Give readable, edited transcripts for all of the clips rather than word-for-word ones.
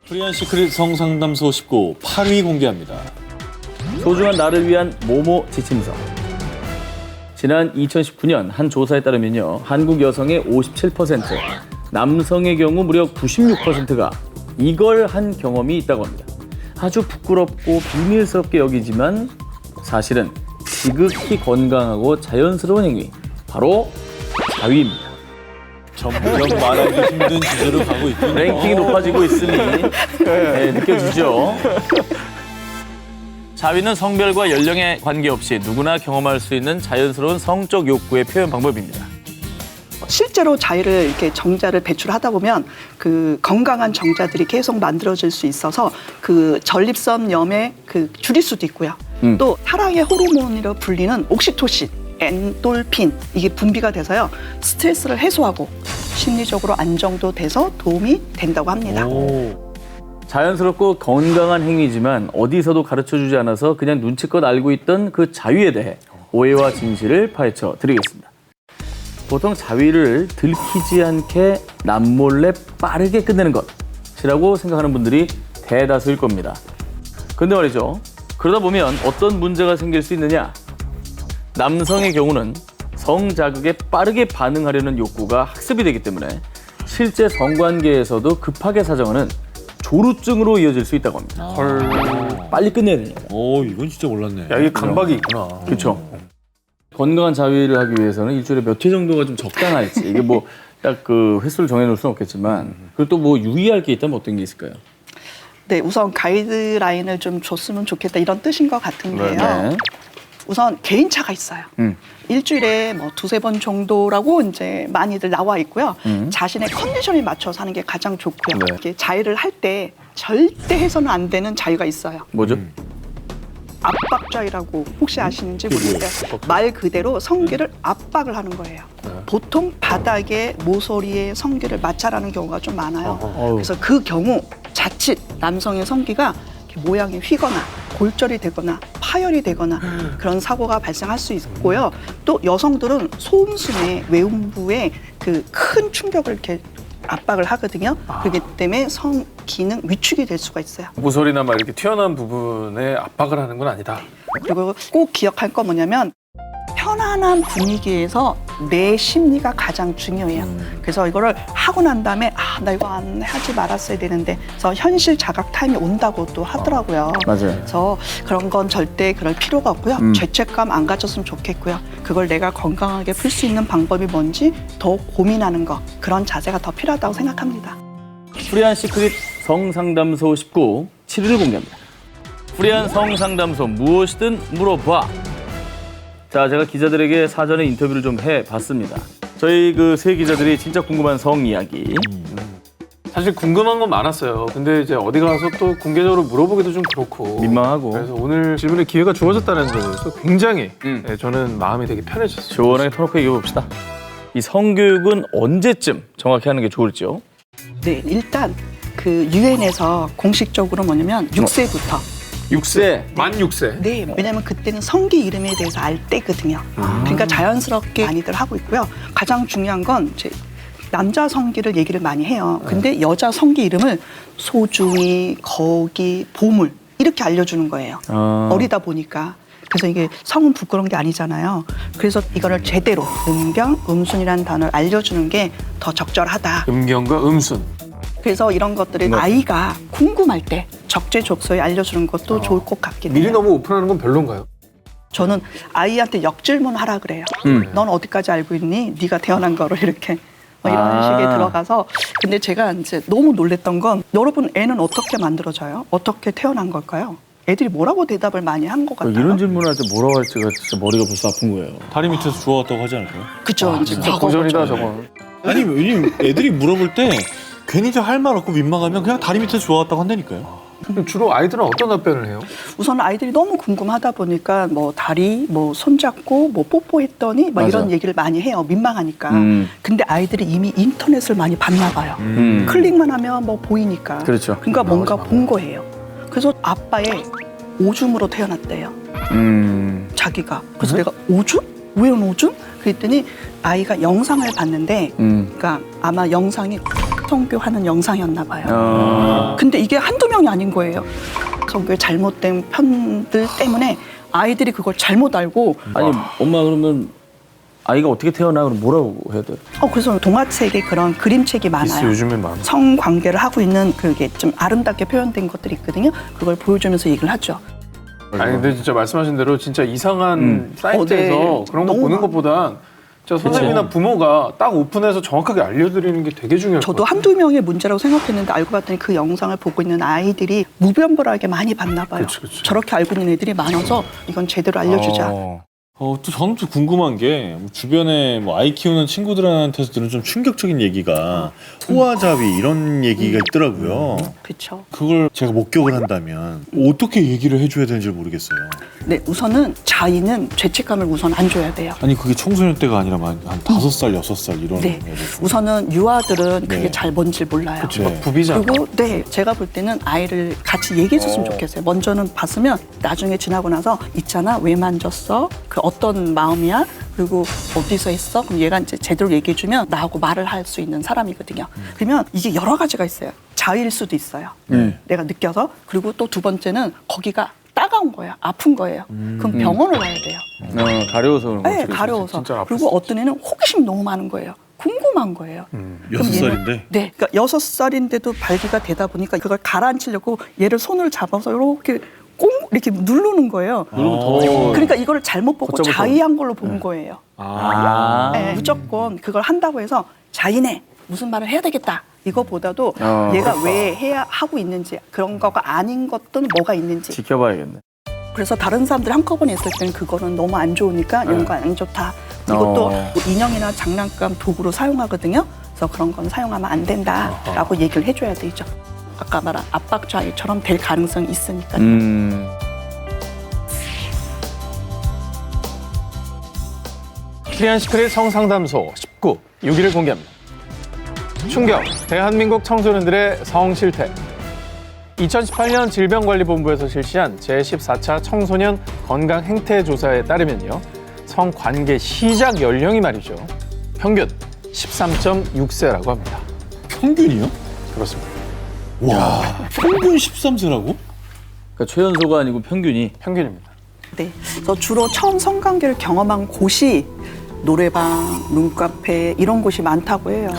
프리한 시크릿 성상담소 19 8위 공개합니다. 소중한 나를 위한 모모 지침서. 지난 2019년 한 조사에 따르면요, 한국 여성의 57%, 남성의 경우 무려 96%가 이걸 한 경험이 있다고 합니다. 아주 부끄럽고 비밀스럽게 여기지만 사실은 지극히 건강하고 자연스러운 행위, 바로 자위입니다. 점점 말하기 힘든 주제로 가고 있군요. 랭킹이 높아지고 있으니 네, 느껴지죠? 자위는 성별과 연령에 관계없이 누구나 경험할 수 있는 자연스러운 성적 욕구의 표현 방법입니다. 실제로 자위를 이렇게 정자를 배출하다 보면 그 건강한 정자들이 계속 만들어질 수 있어서 그 전립선염에 그 줄일 수도 있고요. 또 사랑의 호르몬으로 불리는 옥시토신, 엔돌핀 이게 분비가 돼서요 스트레스를 해소하고 심리적으로 안정도 돼서 도움이 된다고 합니다. 자연스럽고 건강한 행위지만 어디서도 가르쳐주지 않아서 그냥 눈치껏 알고 있던 그 자위에 대해 오해와 진실을 파헤쳐 드리겠습니다. 보통 자위를 들키지 않게 남몰래 빠르게 끝내는 것이라고 생각하는 분들이 대다수일 겁니다. 근데 말이죠, 그러다 보면 어떤 문제가 생길 수 있느냐? 남성의 경우는 성자극에 빠르게 반응하려는 욕구가 학습이 되기 때문에 실제 성관계에서도 급하게 사정하는 조루증으로 이어질 수 있다고 합니다. 헐. 빨리 끝내야 되니까. 이건 진짜 몰랐네. 야, 이게 강박이 있구나. 그렇죠. 건강한 자위를 하기 위해서는 일주일에 몇 회 정도가 좀 적당할지, 이게 뭐 딱 그 횟수를 정해놓을 수는 없겠지만, 그리고 또 뭐 유의할 게 있다면 어떤 게 있을까요? 네, 우선 가이드라인을 좀 줬으면 좋겠다 이런 뜻인 것 같은데요. 네. 우선 개인차가 있어요. 일주일에 뭐 두세 번 정도라고 이제 많이들 나와 있고요. 자신의 컨디션에 맞춰서 하는 게 가장 좋고요. 네. 이렇게 자위를 할 때 절대 해서는 안 되는 자위가 있어요. 뭐죠? 압박자위라고 혹시 아시는지 모르겠어요. 말 그대로 성기를 압박을 하는 거예요. 보통 바닥에 모서리에 성기를 마찰하는 경우가 좀 많아요. 그래서 그 경우 자칫 남성의 성기가 이렇게 모양이 휘거나 골절이 되거나 파열이 되거나 그런 사고가 발생할 수 있고요. 또 여성들은 소음순의 외음부에 그 큰 충격을 이렇게 압박을 하거든요. 그렇기 때문에 성 기능 위축이 될 수가 있어요. 모서리나 막 이렇게 튀어나온 부분에 압박을 하는 건 아니다. 그리고 꼭 기억할 건 뭐냐면 편안한 분위기에서 내 심리가 가장 중요해요. 그래서 이거를 하고 난 다음에 나 이거 안 하지 말았어야 되는데 그래서 현실 자각 타임이 온다고 또 하더라고요. 맞아요. 그래서 그런 건 절대 그럴 필요가 없고요. 죄책감 안 가졌으면 좋겠고요. 그걸 내가 건강하게 풀 수 있는 방법이 뭔지 더 고민하는 거, 그런 자세가 더 필요하다고 생각합니다. 프리한 시크릿 성상담소 19 7위를 공개합니다. 프리한 성상담소 무엇이든 물어봐. 자, 제가 기자들에게 사전에 인터뷰를 좀 해봤습니다. 저희 그 세 기자들이 진짜 궁금한 성 이야기. 사실 궁금한 건 많았어요. 근데 이제 어디 가서 또 공개적으로 물어보기도 좀 그렇고 민망하고. 그래서 오늘 질문의 기회가 주어졌다는 점에서 굉장히 네, 저는 마음이 되게 편해졌어요. 시원하게 터놓고 얘기해봅시다. 이 성교육은 언제쯤 정확히 하는 게 좋을지요? 네, 일단 그 유엔에서 공식적으로 뭐냐면 6세부터 6세. 만 6세. 네, 왜냐면 그때는 성기 이름에 대해서 알 때거든요. 그러니까 자연스럽게 많이들 하고 있고요. 가장 중요한 건 이제 남자 성기를 얘기를 많이 해요. 근데 여자 성기 이름을 소중히, 거기, 보물 이렇게 알려주는 거예요. 어리다 보니까. 그래서 이게 성은 부끄러운 게 아니잖아요. 그래서 이거를 제대로 음경, 음순이라는 단어를 알려주는 게 더 적절하다. 음경과 음순. 그래서 이런 것들을 아이가 궁금할 때 적재적소에 알려주는 것도 좋을 것 같긴 해요. 미리 너무 오픈하는 건 별론가요? 저는 아이한테 역질문 하라 그래요. 넌 어디까지 알고 있니? 네가 태어난 거를 이렇게 이런 식에 들어가서. 근데 제가 이제 너무 놀랬던 건 여러분 애는 어떻게 만들어져요? 어떻게 태어난 걸까요? 애들이 뭐라고 대답을 많이 한 것 같아요. 이런 질문할 때 뭐라고 할지가 진짜 머리가 벌써 아픈 거예요. 다리 밑에서 주워왔다고 하지 않을까요? 그쵸. 진짜 고전이다 저거. 아니, 왜냐면 애들이 물어볼 때 괜히 저 할 말 없고 민망하면 그냥 다리 밑에서 주워왔다고 한다니까요. 그럼 주로 아이들은 어떤 답변을 해요? 우선 아이들이 너무 궁금하다 보니까 뭐 다리, 뭐 손잡고, 뭐 뽀뽀했더니 막 이런 얘기를 많이 해요. 민망하니까. 근데 아이들이 이미 인터넷을 많이 봤나 봐요. 클릭만 하면 뭐 보이니까. 그렇죠. 그러니까 뭔가 본 거예요. 그래서 아빠의 오줌으로 태어났대요. 자기가. 그래서 내가 오줌? 왜 오줌? 그랬더니 아이가 영상을 봤는데, 그러니까 아마 영상이 성교하는 영상이었나 봐요. 근데 이게 한두 명이 아닌 거예요. 성교의 잘못된 편들 때문에 아이들이 그걸 잘못 알고 아니 엄마 그러면 아이가 어떻게 태어나 그럼 뭐라고 해야 돼? 그래서 동화책에 그런 그림책이 많아요. 요즘에 많아. 성관계를 하고 있는 그게 좀 아름답게 표현된 것들이 있거든요. 그걸 보여주면서 얘기를 하죠. 아니 근데 진짜 말씀하신 대로 진짜 이상한 사이트에서 네. 그런 거 너무 보는 많아. 것보다 진짜 선생님이나 부모가 딱 오픈해서 정확하게 알려드리는 게 되게 중요할 것 저도 같아요. 한두 명의 문제라고 생각했는데 알고 봤더니 그 영상을 보고 있는 아이들이 무변별하게 많이 봤나 봐요. 그치. 저렇게 알고 있는 애들이 많아서 이건 제대로 알려주자. 또 저는 또 궁금한 게 주변에 뭐 아이 키우는 친구들한테서 들은 좀 충격적인 얘기가 소아자위 이런 얘기가 있더라고요. 그렇죠. 그걸 제가 목격을 한다면 어떻게 얘기를 해줘야 되는지 모르겠어요. 네, 우선은 자의는 죄책감을 우선 안 줘야 돼요. 아니 그게 청소년 때가 아니라 한 5살, 6살 이런 네, 애들. 우선은 유아들은 그게 네. 잘 뭔지 몰라요. 그치, 네. 막 부비잖아. 그리고 네, 제가 볼 때는 아이를 같이 얘기해 줬으면 좋겠어요. 먼저는 봤으면 나중에 지나고 나서 있잖아, 왜 만졌어? 그 어떤 마음이야? 그리고 어디서 했어? 그럼 얘가 이제 제대로 얘기해 주면 나하고 말을 할 수 있는 사람이거든요. 그러면 이게 여러 가지가 있어요. 자의일 수도 있어요. 내가 느껴서. 그리고 또 두 번째는 거기가 따가운 거예요. 아픈 거예요. 그럼 병원을 가야 돼요. 가려워서 그런 거지. 네, 가려워서. 진짜 아팠을 그리고 어떤 애는 호기심이 너무 많은 거예요. 궁금한 거예요. 6살인데? 네, 그러니까 6살인데도 발기가 되다 보니까 그걸 가라앉히려고 얘를 손을 잡아서 이렇게 꽁 이렇게 누르는 거예요. 그러면 더 그러니까 이거를 잘못 보고 걷잡아서. 자의한 걸로 본 거예요. 아. 네, 무조건 그걸 한다고 해서 자의네 무슨 말을 해야 되겠다. 이거보다도 얘가 왜 해야 하고 있는지 그런 거가 아닌 것들은 뭐가 있는지. 지켜봐야겠네. 그래서 다른 사람들이 한꺼번에 했을 때는 그거는 너무 안 좋으니까 이런 거 안 좋다. 그리고 또 인형이나 장난감 도구로 사용하거든요. 그래서 그런 건 사용하면 안 된다라고 얘기를 해줘야 되죠. 아까 말한 압박 자의처럼 될 가능성이 있으니까요. 키리안 시크릿 성상담소 19, 6위를 공개합니다. 충격, 대한민국 청소년들의 성실태. 2018년 질병관리본부에서 실시한 제14차 청소년 건강 행태 조사에 따르면요. 성관계 시작 연령이 말이죠. 평균 13.6세라고 합니다. 평균이요? 그렇습니다. 와, 평균 13세라고? 그러니까 최연소가 아니고 평균이. 평균입니다. 네. 그래서 주로 처음 성관계를 경험한 곳이 노래방, 룸카페 이런 곳이 많다고 해요.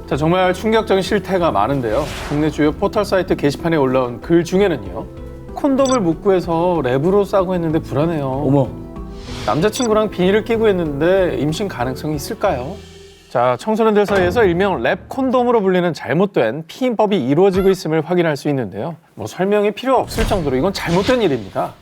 자, 정말 충격적인 실태가 많은데요. 국내 주요 포털 사이트 게시판에 올라온 글 중에는요. 콘돔을 못 구해서 랩으로 싸고 했는데 불안해요. 어머. 남자친구랑 비닐을 끼고 했는데 임신 가능성이 있을까요? 자, 청소년들 사이에서 일명 랩 콘돔으로 불리는 잘못된 피임법이 이루어지고 있음을 확인할 수 있는데요. 뭐 설명이 필요 없을 정도로 이건 잘못된 일입니다.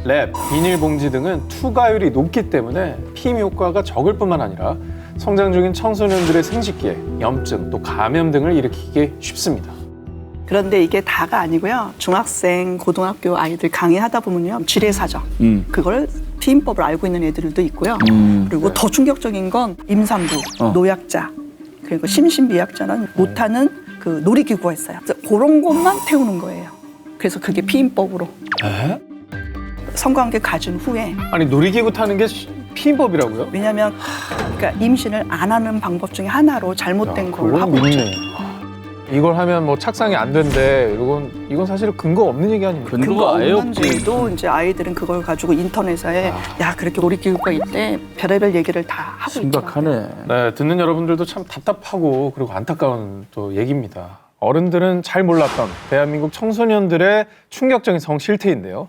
랩, 비닐봉지 등은 투과율이 높기 때문에 피임 효과가 적을 뿐만 아니라 성장 중인 청소년들의 생식기에 염증, 또 감염 등을 일으키기 쉽습니다. 그런데 이게 다가 아니고요. 중학생, 고등학교 아이들 강의하다 보면요. 지뢰사정. 그걸 피임법을 알고 있는 애들도 있고요. 그리고 더 충격적인 건 임산부, 노약자, 그리고 심신미약자는 못하는 그 놀이기구가 있어요. 그래서 그런 것만 태우는 거예요. 그래서 그게 피임법으로. 성관계 가진 후에. 아니, 놀이기구 타는 게 피임법이라고요? 왜냐하면 그러니까 임신을 안 하는 방법 중에 하나로 잘못된 걸 그건 하고 있죠. 믿네. 이걸 하면 뭐 착상이 안 된대. 이건 사실 근거 없는 얘기 아닙니까? 근거가 아예 없지. 없는데도 이제 아이들은 그걸 가지고 인터넷에 야 그렇게 놀이기구가 있대 별의별 얘기를 다 하고 있죠. 심각하네. 네, 듣는 여러분들도 참 답답하고 그리고 안타까운 또 얘기입니다. 어른들은 잘 몰랐던 대한민국 청소년들의 충격적인 성 실태인데요.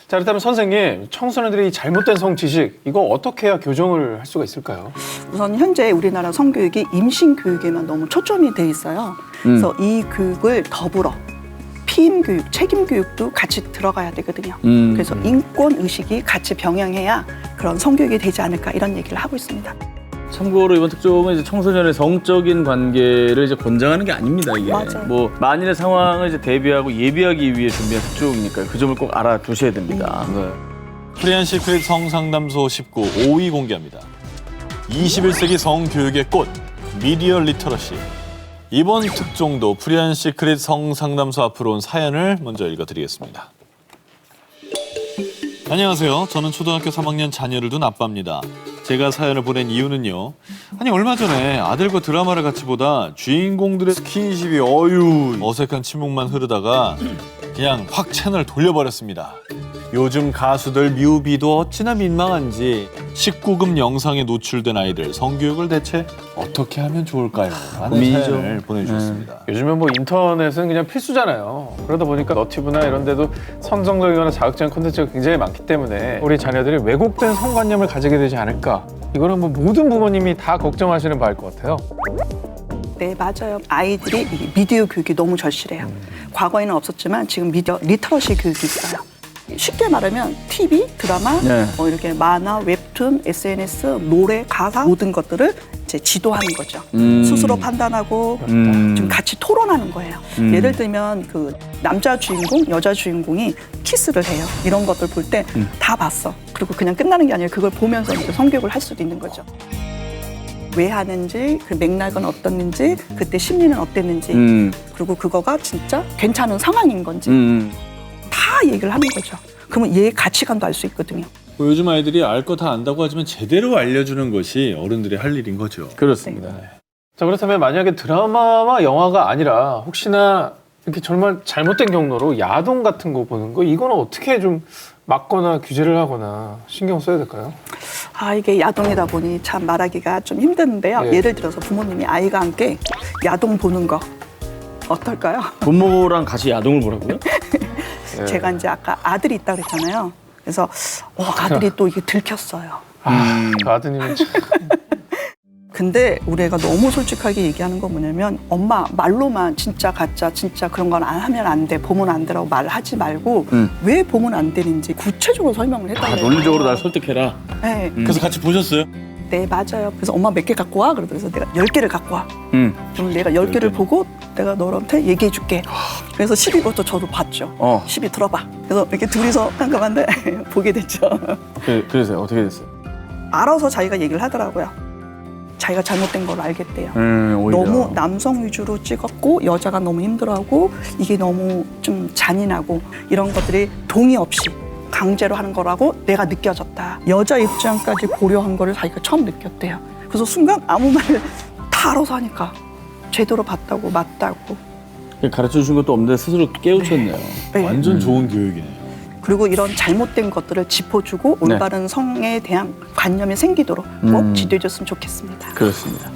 자, 그렇다면 선생님, 청소년들의 이 잘못된 성 지식 이거 어떻게 해야 교정을 할 수가 있을까요? 우선 현재 우리나라 성교육이 임신 교육에만 너무 초점이 돼 있어요. 그래서 이 교육을 더불어 피임 교육, 책임 교육도 같이 들어가야 되거든요. 그래서 인권 의식이 같이 병행해야 그런 성교육이 되지 않을까 이런 얘기를 하고 있습니다. 참고로 이번 특종은 이제 청소년의 성적인 관계를 이제 권장하는 게 아닙니다. 이게 맞아요. 뭐 만일의 상황을 이제 대비하고 예비하기 위해 준비한 특종이니까 그 점을 꼭 알아두셔야 됩니다. 네. 프리안 시크릿 성상담소 19, 5위 공개합니다. 21세기 성교육의 꽃, 미디어 리터러시. 이번 특종도 프리안 시크릿 성상담소 앞으로 온 사연을 먼저 읽어드리겠습니다. 안녕하세요. 저는 초등학교 3학년 자녀를 둔 아빠입니다. 제가 사연을 보낸 이유는요. 아니 얼마 전에 아들과 드라마를 같이 보다 주인공들의 스킨십이 어색한 침묵만 흐르다가 그냥 확 채널 돌려버렸습니다. 요즘 가수들 뮤비도 어찌나 민망한지 19금 영상에 노출된 아이들 성교육을 대체 어떻게 하면 좋을까요? 라는 고민이죠. 사연을 보내주셨습니다. 요즘은 뭐 인터넷은 그냥 필수잖아요. 그러다 보니까 너튜브나 이런 데도 선정적이거나 자극적인 콘텐츠가 굉장히 많기 때문에 우리 자녀들이 왜곡된 성관념을 가지게 되지 않을까. 이거는 뭐 모든 부모님이 다 걱정하시는 바일 것 같아요. 네, 맞아요. 아이들이 이 미디어 교육이 너무 절실해요. 과거에는 없었지만 지금 미디어 리터러시 교육이 있어요. 쉽게 말하면 TV, 드라마, 네. 이렇게 만화, 웹툰, SNS, 노래, 가사 모든 것들을 이제 지도하는 거죠. 스스로 판단하고 좀 같이 토론하는 거예요. 예를 들면 그 남자 주인공, 여자 주인공이 키스를 해요. 이런 것들 볼 때 다 봤어. 그리고 그냥 끝나는 게 아니라 그걸 보면서 이제 성교육을 할 수도 있는 거죠. 왜 하는지, 그 맥락은 어떻는지, 그때 심리는 어땠는지, 그리고 그거가 진짜 괜찮은 상황인 건지 다 얘기를 하는 거죠. 그러면 얘의 가치관도 알 수 있거든요. 요즘 아이들이 알 거 다 안다고 하지만 제대로 알려주는 것이 어른들의 할 일인 거죠. 그렇습니다. 자, 그렇다면 만약에 드라마와 영화가 아니라 혹시나 이렇게 정말 잘못된 경로로 야동 같은 거 보는 거 이거는 어떻게 좀 막거나 규제를 하거나 신경 써야 될까요? 이게 야동이다 보니 참 말하기가 좀 힘드는데요. 예. 예를 들어서 부모님이 아이가 함께 야동 보는 거 어떨까요? 부모랑 같이 야동을 보라고요? 예. 제가 이제 아까 아들이 있다고 그랬잖아요. 그래서 아들이 또 이게 들켰어요. 그 아드님은 참... 근데 우리 애가 너무 솔직하게 얘기하는 건 뭐냐면 엄마 말로만 진짜 가짜 진짜 그런 건 안 하면 안 돼, 보면 안 되라고 말하지 말고 왜 보면 안 되는지 구체적으로 설명을 해달래요. 논리적으로 날 설득해라. 네. 그래서 같이 보셨어요? 네, 맞아요. 그래서 엄마 몇 개 갖고 와? 그래서 내가 10개를 갖고 와. 그럼 내가 10개를 보고 내가 너한테 얘기해 줄게. 그래서 12부터 저도 봤죠. 12 들어봐. 그래서 이렇게 둘이서 깜깜한데 보게 됐죠. 그래서요. 어떻게 됐어요? 알아서 자기가 얘기를 하더라고요. 자기가 잘못된 걸 알겠대요. 오히려. 너무 남성 위주로 찍었고 여자가 너무 힘들어하고 이게 너무 좀 잔인하고 이런 것들이 동의 없이 강제로 하는 거라고 내가 느껴졌다. 여자 입장까지 고려한 거를 자기가 처음 느꼈대요. 그래서 순간 아무 말 다 알아서 하니까 제대로 봤다고 맞다고. 가르쳐 준 것도 없는데 스스로 깨우쳤네요. 네. 완전 좋은 교육이네요. 그리고 이런 잘못된 것들을 짚어주고 올바른 성에 대한 관념이 생기도록 꼭 지도해줬으면 좋겠습니다. 그렇습니다.